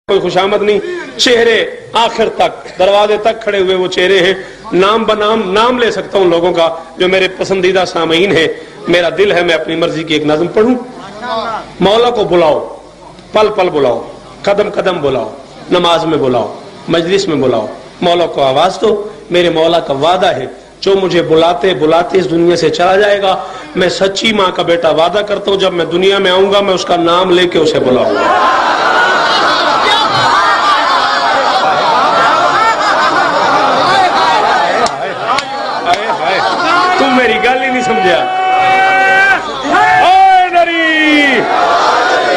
کوئی خوشامد نہیں، چہرے آخر تک دروازے تک کھڑے ہوئے وہ چہرے ہیں. نام بنام نام لے سکتا ہوں لوگوں کا جو میرے پسندیدہ سامعین ہیں. میرا دل ہے میں اپنی مرضی کی ایک نظم پڑھوں. مولا کو بلاؤ، پل پل بلاؤ، قدم قدم بلاؤ، نماز میں بلاؤ، مجلس میں بلاؤ، مولا کو آواز دو. میرے مولا کا وعدہ ہے جو مجھے بلاتے بلاتے اس دنیا سے چلا جائے گا. میں سچی ماں کا بیٹا وعدہ کرتا ہوں جب میں دنیا میں آؤں گا میں اس کا نام لے کے اسے بلاؤں گا. تم میری گل ہی نہیں سمجھا.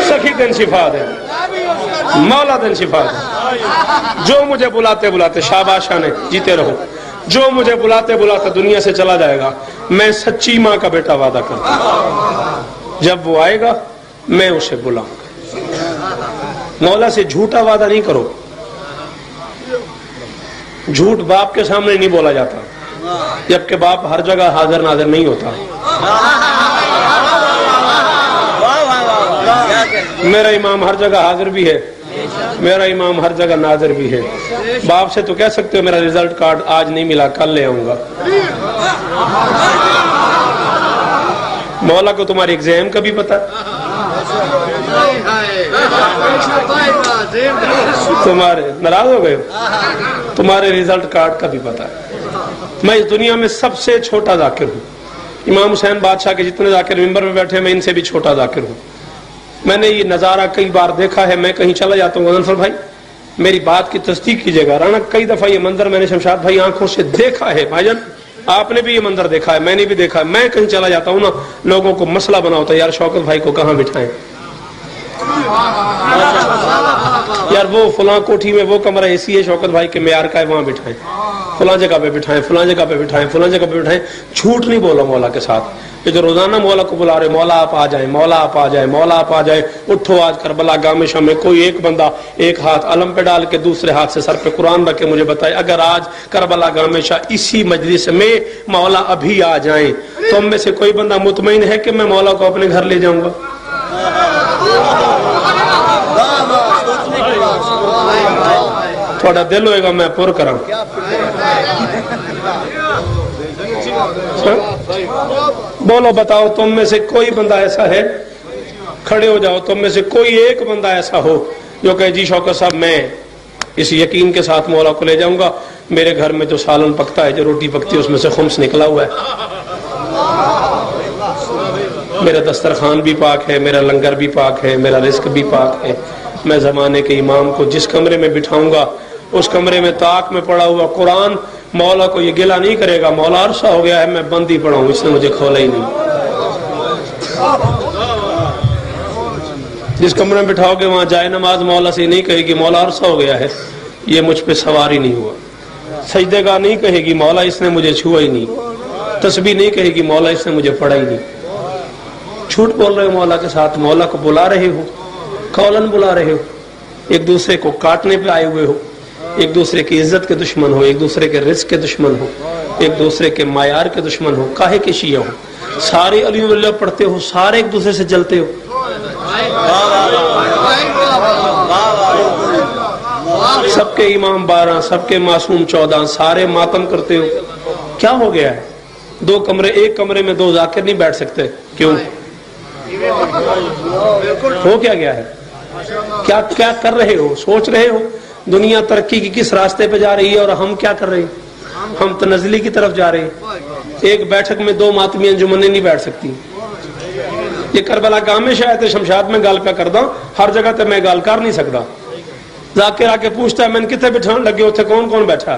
سخی دن شفا دے، مولا دن شفا دے. جو مجھے بلاتے بلاتے شاباشانے جیتے رہو، جو مجھے بلاتے بلاتے دنیا سے چلا جائے گا میں سچی ماں کا بیٹا وعدہ کرتا ہوں جب وہ آئے گا میں اسے بلاؤں گا. مولا سے جھوٹا وعدہ نہیں کرو. جھوٹ باپ کے سامنے نہیں بولا جاتا جبکہ باپ ہر جگہ حاضر ناظر نہیں ہوتا. میرا امام ہر جگہ حاضر بھی ہے، میرا امام ہر جگہ ناظر بھی ہے. باپ سے تو کہہ سکتے ہو میرا ریزلٹ کارڈ آج نہیں ملا کل لے آؤں گا. مولا کو تمہاری ایگزام کا بھی پتا، تمہارے ناراض ہو گئے ہو، تمہارے ریزلٹ کارڈ کا بھی پتا. میں اس دنیا میں سب سے چھوٹا ذاکر ہوں. امام حسین بادشاہ کے جتنے ذاکر ممبر میں بیٹھے میں ان سے بھی چھوٹا ذاکر ہوں. میں نے یہ نظارہ کئی بار دیکھا ہے. میں کہیں چلا جاتا ہوں غضنفر بھائی میری بات کی تصدیق کیجئے گا، رانا کئی دفعہ یہ منظر میں نے شمشاد بھائی آنکھوں سے دیکھا ہے. بھائی جان آپ نے بھی یہ منظر دیکھا ہے، میں نے بھی دیکھا ہے. میں کہیں چلا جاتا ہوں نا لوگوں کو مسئلہ بنا ہوتا ہے یار شوکت بھائی کو کہاں بٹھائیں، یار وہ فلاں کوٹھی میں وہ کمرہ ایسی ہے شوکت بھائی کے معیار کا ہے وہاں بٹھائیں، فلاں جگہ پہ بٹھائیں، فلاں جگہ پہ بٹھائیں، فلاں جگہ پہ بٹھائیں. جھوٹ نہیں بولا مولا کے ساتھ. یہ جو روزانہ مولا کو بلا رہے مولا آپ آ جائیں، مولا آپ آ جائیں، مولا آپ آ جائیں. اٹھو آج کربلا گامشہ میں کوئی ایک بندہ ایک ہاتھ علم پہ ڈال کے دوسرے ہاتھ سے سر پہ قرآن رکھ کے مجھے بتائے اگر آج کربلا گامشہ اسی مجلس میں مولا ابھی آ جائیں تو ہم میں سے کوئی بندہ مطمئن ہے کہ میں مولا کو اپنے گھر لے جاؤں گا؟ تھوڑا دل ہوئے گا میں پر کراں. بولو بتاؤ تم میں سے کوئی بندہ ایسا ہے؟ کھڑے ہو جاؤ. تم میں سے کوئی ایک بندہ ایسا ہو جو کہ جی شوکت صاحب میں اس یقین کے ساتھ مولا کو لے جاؤں گا میرے گھر میں جو سالن پکتا ہے جو روٹی پکتی ہے اس میں سے خمس نکلا ہوا ہے، میرا دسترخوان بھی پاک ہے، میرا لنگر بھی پاک ہے، میرا رزق بھی پاک ہے. میں زمانے کے امام کو جس کمرے میں بٹھاؤں گا اس کمرے میں طاق میں پڑا ہوا قرآن مولا کو یہ گلہ نہیں کرے گا مولا عرصہ ہو گیا ہے میں بند ہی پڑا ہوں اس نے مجھے کھولا ہی نہیں. جس کمرے میں بٹھاؤ گے وہاں جائے نماز مولا سے نہیں کہے گی مولا عرصہ ہو گیا ہے یہ مجھ پہ سوار ہی نہیں ہوا. سجدے گاہ نہیں کہے گی مولا اس نے مجھے چھوا ہی نہیں. تسبیح نہیں کہے گی مولا اس نے مجھے پڑھا ہی نہیں. جھوٹ بول رہے ہو مولا کے ساتھ. مولا کو بلا رہے ہو، قولن بلا رہے ہو، ایک دوسرے کو کاٹنے پہ آئے ہوئے ہو، ایک دوسرے کی عزت کے دشمن ہو، ایک دوسرے کے رزق کے دشمن ہو، ایک دوسرے کے معیار کے دشمن ہو. کاہے کے شیعہ ہو؟ سارے علی اللہ پڑھتے ہو، سارے ایک دوسرے سے جلتے ہو. سب کے امام 12 سب کے معصوم 14 سارے ماتم کرتے ہو. کیا ہو گیا ہے؟ دو کمرے ایک کمرے میں دو ذاکر نہیں بیٹھ سکتے کیوں؟ ہو کیا گیا ہے؟ کیا کیا کر رہے ہو؟ سوچ رہے ہو دنیا ترقی کی کس راستے پہ جا رہی ہے اور ہم کیا کر رہے ہیں؟ ہم تنزلی کی طرف جا رہے ہیں. ایک بیٹھک میں دو ماتمی انجمنیں نہیں بیٹھ سکتی. یہ کربلا گاہ میں شاید شمشاد میں گال پہ کردا ہر جگہ تے میں گال کر نہیں سکتا. ذاکر آ کے پوچھتا ہے میں کتنے بٹھان لگے اتنے کون کون بیٹھا؟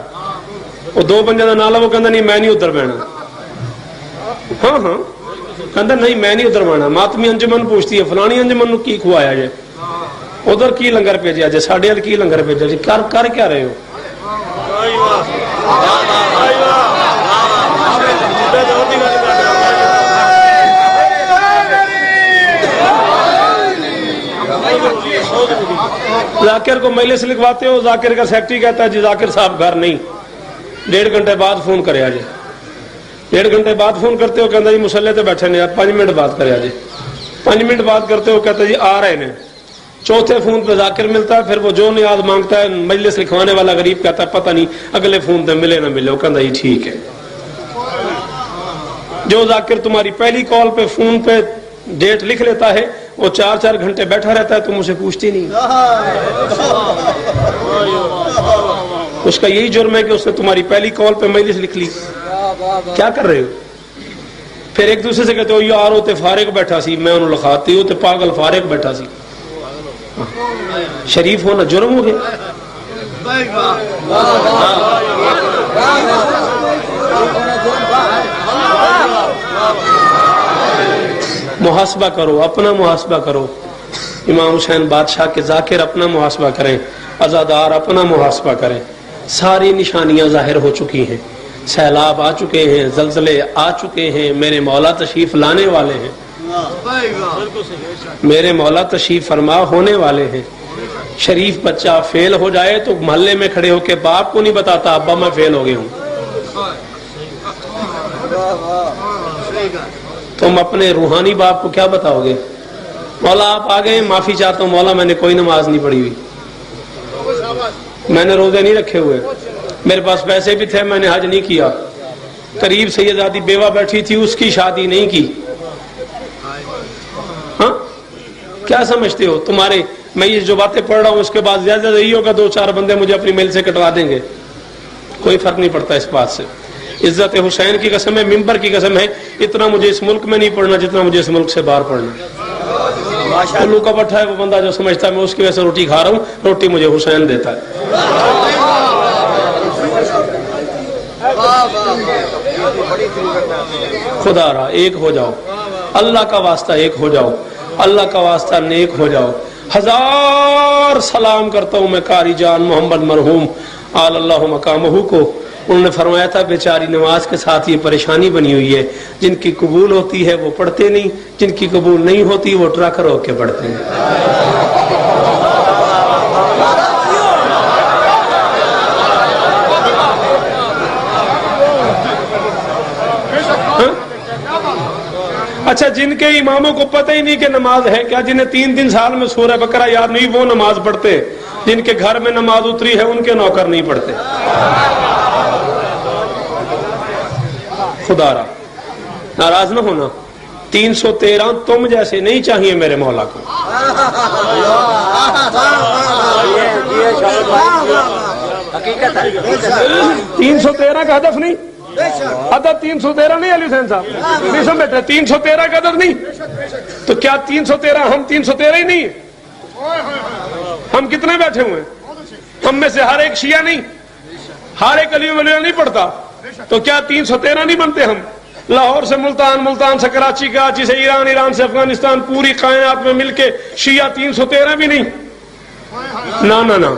وہ دو بندے کا نالا وہ کہندا نہیں میں نہیں ادھر بہنا. ہاں ہاں کہندا نہیں میں نہیں ادھر بہنا. ماتمی انجمن پوچھتی ہے فلانی انجمن نو کی کھوایا جے، ادھر کی لنگر بھیجا جی، ساڈے ال کی لنگر بھیجا جی، کر کیا رہے ہو؟ ذاکر کو مجلس لکھواتے ہو، ذاکر کا سیکرٹری کہتا ہے جی ذاکر صاحب گھر نہیں، 1.5 گھنٹے بعد فون کرے آجے. 1.5 گھنٹے بعد فون کرتے ہو کہتا جی مسلح تے بیٹھے نے 5 منٹ بعد کرے آجے. 5 منٹ بعد کرتے ہو کہتا جی آ رہے ہیں. چوتھے فون پہ ذاکر ملتا ہے، پھر وہ جو نیاز مانگتا ہے مجلس لکھوانے والا غریب کہتا ہے پتہ نہیں اگلے فون پہ ملے نہ ملے، وہ کہتا ہے ٹھیک ہے۔ جو ذاکر تمہاری پہلی کال پہ فون پہ ڈیٹ لکھ لیتا ہے وہ 4 گھنٹے بیٹھا رہتا ہے، تم اسے پوچھتی نہیں۔ اس کا یہی جرم ہے کہ اس نے تمہاری پہلی کال پہ مجلس لکھ لی، کیا کر رہے ہو؟ پھر ایک دوسرے سے کہتے ہو یار وہ تے فارغ بیٹھا سی، میں انہوں لکھاتی ہوں تے پاگل فارغ بیٹھا سی۔ شریف ہونا جرم ہو گیا۔ محاسبہ کرو، اپنا محاسبہ کرو۔ امام حسین بادشاہ کے ذاکر اپنا محاسبہ کریں، عزادار اپنا محاسبہ کریں۔ ساری نشانیاں ظاہر ہو چکی ہیں، سیلاب آ چکے ہیں، زلزلے آ چکے ہیں، میرے مولا تشریف لانے والے ہیں، میرے مولا تشریف فرما ہونے والے ہیں۔ شریف بچہ فیل ہو جائے تو محلے میں کھڑے ہو کے باپ کو نہیں بتاتا ابا میں فیل ہو گیا ہوں۔ تم اپنے روحانی باپ کو کیا بتاؤ گے؟ مولا آپ آ گئے، معافی چاہتا ہوں مولا میں نے کوئی نماز نہیں پڑھی ہوئی، میں نے روزے نہیں رکھے ہوئے، میرے پاس پیسے بھی تھے میں نے حج نہیں کیا، قریب سیدادی بیوہ بیٹھی تھی اس کی شادی نہیں کی۔ ہاں کیا سمجھتے ہو تمہارے میں یہ جو باتیں پڑھ رہا ہوں اس کے بعد زیادہ یہی ہوگا 2-4 بندے مجھے اپنی میل سے کٹوا دیں گے، کوئی فرق نہیں پڑتا اس بات سے۔ عزت حسین کی قسم ہے، ممبر کی قسم ہے، اتنا مجھے اس ملک میں نہیں پڑھنا جتنا مجھے اس ملک سے باہر پڑھنا۔ الو کا پٹھا ہے وہ بندہ جو سمجھتا ہے میں اس کی وجہ سے روٹی کھا رہا ہوں، روٹی مجھے حسین دیتا ہے۔ خدا را ایک ہو جاؤ، اللہ کا واسطہ ایک ہو جاؤ، اللہ کا واسطہ نیک ہو جاؤ۔ 1000 سلام کرتا ہوں میں قاری جان محمد مرحوم آل اللہ مقامہ کو، انہوں نے فرمایا تھا بیچاری نماز کے ساتھ یہ پریشانی بنی ہوئی ہے، جن کی قبول ہوتی ہے وہ پڑھتے نہیں، جن کی قبول نہیں ہوتی وہ ٹراکر ہو کے پڑھتے ہیں۔ اچھا جن کے اماموں کو پتہ ہی نہیں کہ نماز ہے کیا، جنہیں 3 سال میں سورہ بقرہ یاد نہیں وہ نماز پڑھتے، جن کے گھر میں نماز اتری ہے ان کے نوکر نہیں پڑھتے۔ خدا را ناراض نہ ہونا، 313 تم جیسے نہیں چاہیے میرے مولا کو۔ 313 کا ہدف نہیں، عدد 313 نہیں علی حسین صاحب نہیں سمجھتے، 313 کا عدد نہیں تو کیا 313 ہم 313 ہی نہیں؟ ہم کتنے بیٹھے ہوئے ہیں؟ ہم میں سے ہر ایک شیعہ نہیں، ہر ایک علی ولی نہیں پڑھتا، تو کیا 313 نہیں بنتے ہم؟ لاہور سے ملتان، ملتان سے کراچی، کراچی سے ایران، ایران سے افغانستان، پوری کائنات میں مل کے شیعہ 313 بھی نہیں؟ نہ نہ نہ،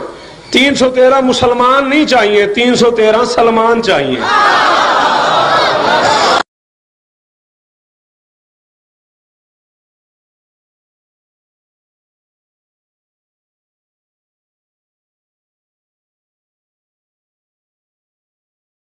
313 مسلمان نہیں چاہیے، 313 سلمان چاہیے۔